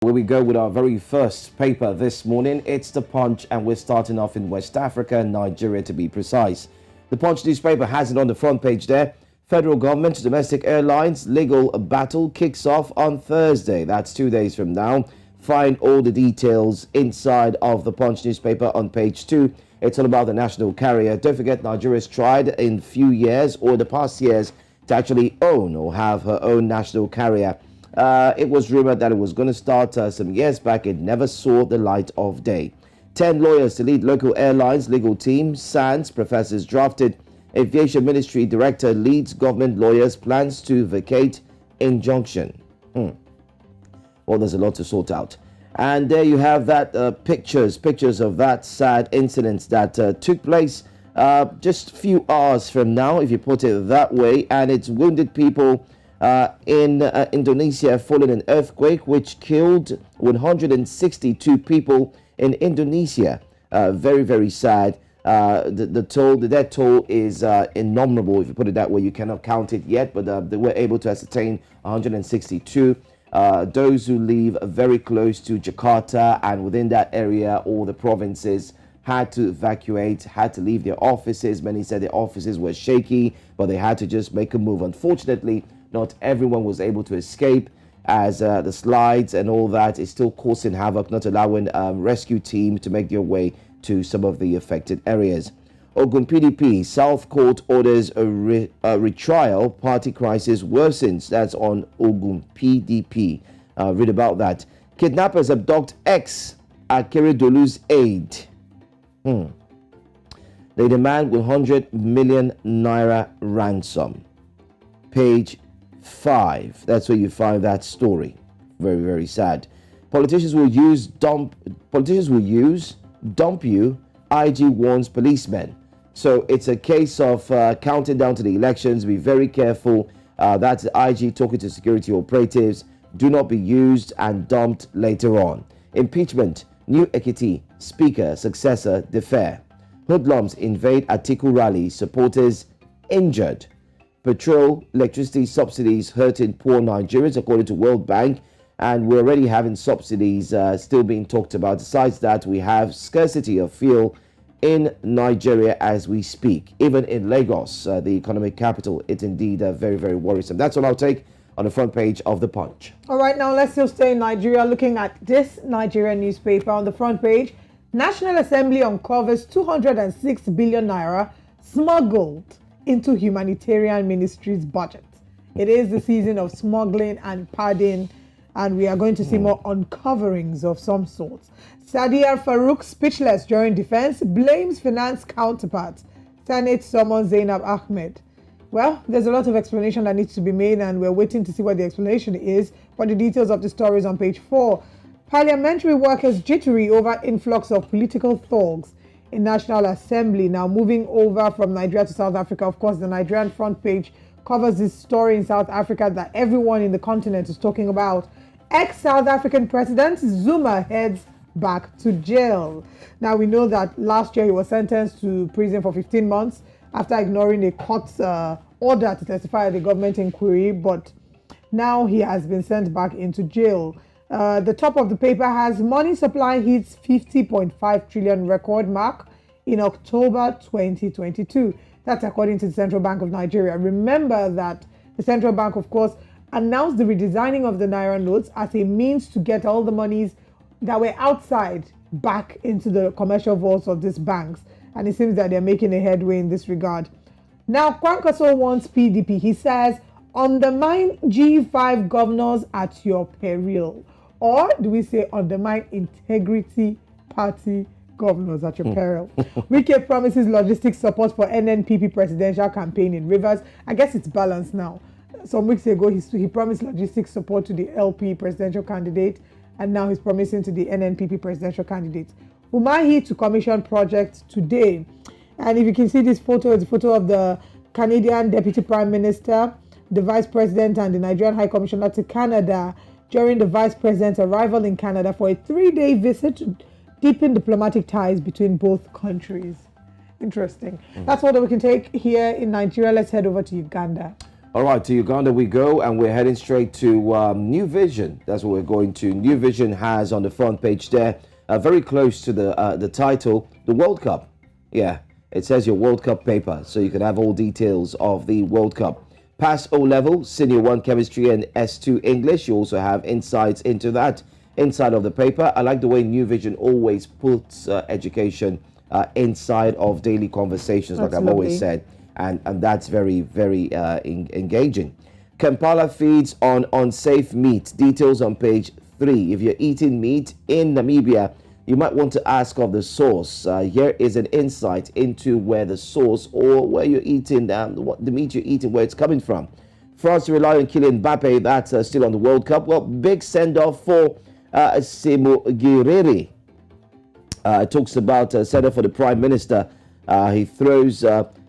Where we go with our very first paper this morning, it's The Punch, and we're starting off in West Africa, Nigeria to be precise. The Punch newspaper has it on the front page there. Federal government, domestic airlines, legal battle kicks off on Thursday. That's 2 days from now. Find all the details inside of The Punch newspaper on page 2. It's all about the national carrier. Don't forget, Nigeria's tried in few years or the past years to actually own or have her own national carrier. It was rumored that it was going to start some years back. It never saw the light of day. 10 lawyers to lead local airlines legal team. SANS professors drafted. Aviation Ministry director leads government lawyers plans to vacate injunction. Well, there's a lot to sort out. And there you have that pictures of that sad incident that took place just a few hours from now, if you put it that way. And it's wounded people in Indonesia following an earthquake which killed 162 people in Indonesia. Very, very sad. The death toll is innumerable, if you put it that way. You cannot count it yet, but they were able to ascertain 162. Those who live very close to Jakarta and within that area, all the provinces, had to evacuate, had to leave their offices. Many said their offices were shaky, but they had to just make a move. Unfortunately, not everyone was able to escape, as the slides and all that is still causing havoc, not allowing rescue teams to make their way to some of the affected areas. Ogun PDP, South Court orders a retrial, party crisis worsens. That's on Ogun PDP. Read about that. Kidnappers abduct ex Akeredolu's aide. They demand 100 million naira ransom. Page 5. That's where you find that story. Very, very sad. Politicians will use dump you. IG warns policemen. So it's a case of counting down to the elections. Be very careful. That's IG talking to security operatives. Do not be used and dumped later on. Impeachment. New Ekiti Speaker successor defer. Hoodlums invade Atiku rally. Supporters injured. Petrol, electricity subsidies hurting poor Nigerians, according to World Bank. And we're already having subsidies still being talked about. Besides that, we have scarcity of fuel in Nigeria as we speak. Even in Lagos, the economic capital, it's indeed very, very worrisome. That's all I'll take on the front page of The Punch. All right, now let's still stay in Nigeria. Looking at this Nigerian newspaper on the front page, National Assembly uncovers 206 billion naira smuggled into Humanitarian Ministry's budget. It is the season of smuggling and padding, and we are going to see more uncoverings of some sorts. Sadiya Farouk, speechless during defense, blames finance counterparts. Senate summons Zainab Ahmed. Well, there's a lot of explanation that needs to be made, and we're waiting to see what the explanation is. But the details of the story is on page 4. Parliamentary workers jittery over influx of political thugs in National Assembly. Now moving over from Nigeria to South Africa, of course, the Nigerian front page covers this story in South Africa that everyone in the continent is talking about. Ex-South African President Zuma heads back to jail. Now we know that last year he was sentenced to prison for 15 months after ignoring a court's order to testify at the government inquiry, but now he has been sent back into jail. The top of the paper has money supply hits 50.5 trillion record mark in October 2022. That's according to the Central Bank of Nigeria. Remember that the Central Bank, of course, announced the redesigning of the Naira notes as a means to get all the monies that were outside back into the commercial vaults of these banks. And it seems that they're making a headway in this regard. Now, Kwankwaso wants PDP. He says, undermine G5 governors at your peril. Or do we say undermine integrity party governors at your peril? Wike promises logistics support for NNPP presidential campaign in Rivers. I guess it's balanced now. Some weeks ago, he promised logistics support to the LP presidential candidate, and now he's promising to the NNPP presidential candidate. Umahi to commission project today. And if you can see this photo, it's a photo of the Canadian Deputy Prime Minister, the Vice President, and the Nigerian High Commissioner to Canada during the Vice President's arrival in Canada for a 3-day visit to deepen diplomatic ties between both countries. Interesting. That's all that we can take here in Nigeria. Let's head over to Uganda. All right, to Uganda we go, and we're heading straight to New Vision. That's what we're going to. New Vision has on the front page there, very close to the title, the World Cup. Yeah, it says your World Cup paper, so you can have all details of the World Cup. Pass O level, Senior 1 Chemistry and S2 English. You also have insights into that inside of the paper. I like the way New Vision always puts education inside of daily conversations, That's like I've lovely. always said. And that's very, very engaging. Kampala feeds on unsafe meat. Details on page 3. If you're eating meat in Namibia, you might want to ask of the source. Here is an insight into where the source or where you're eating, what the meat you're eating, where it's coming from. France rely on Kylian Mbappe. That's still on the World Cup. Well, big send-off for Simugiriri. Talks about send-off for the Prime Minister. He throws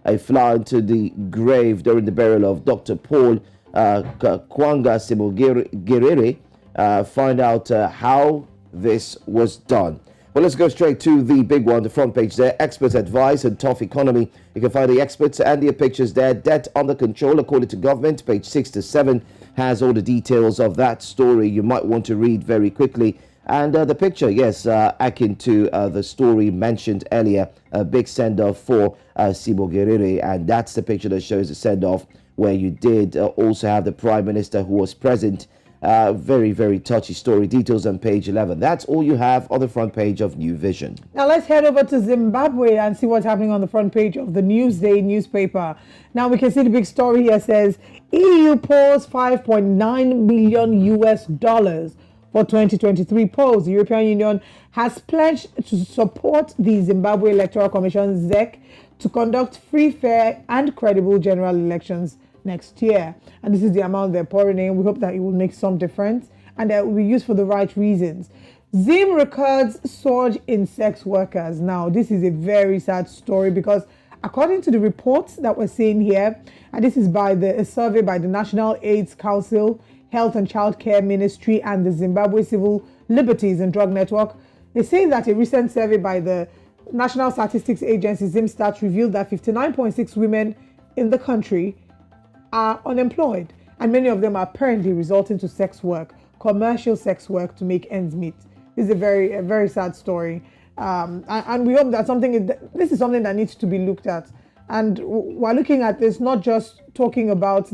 a flower into the grave during the burial of Dr. Paul Kwanga Simugiriri. Find out how this was done. Well, let's go straight to the big one, the front page there. Experts advise on tough economy. You can find the experts and their pictures there. Debt under control, according to government. Page 6 to 7 has all the details of that story. You might want to read very quickly. And the picture, yes, akin to the story mentioned earlier, a big send-off for Simugiriri. And that's the picture that shows the send-off where you did also have the Prime Minister who was present. Very, very touchy story. Details on page 11. That's all you have on the front page of New Vision. Now let's head over to Zimbabwe and see what's happening on the front page of the Newsday newspaper. Now we can see the big story here says EU pours 5.9 million US dollars for 2023 polls. The European Union has pledged to support the Zimbabwe Electoral Commission ZEC to conduct free, fair and credible general elections next year. And this is the amount they're pouring in. We hope that it will make some difference and that it will be used for the right reasons. Zim records surge in sex workers. Now, this is a very sad story because according to the reports that we're seeing here, and this is by a survey by the National AIDS Council, Health and Child Care Ministry and the Zimbabwe Civil Liberties and Drug Network, they say that a recent survey by the National Statistics Agency, ZimStat, revealed that 59.6 women in the country are unemployed, and many of them are apparently resorting to sex work, commercial sex work, to make ends meet. This is a very sad story, and we hope that this is something that needs to be looked at. And we're looking at this not just talking about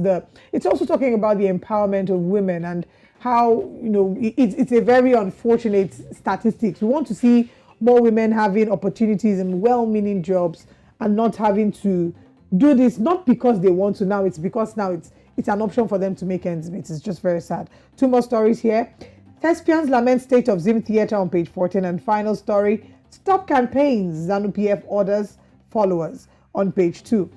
it's also talking about the empowerment of women and how it's a very unfortunate statistics. We want to see more women having opportunities and well-meaning jobs and not having to do this not because they want to now, it's because now it's an option for them to make ends meet. It's just very sad. Two more stories here. Thespians lament state of Zim Theatre on page 14, and final story, stop campaigns, ZANU-PF orders followers on page 2.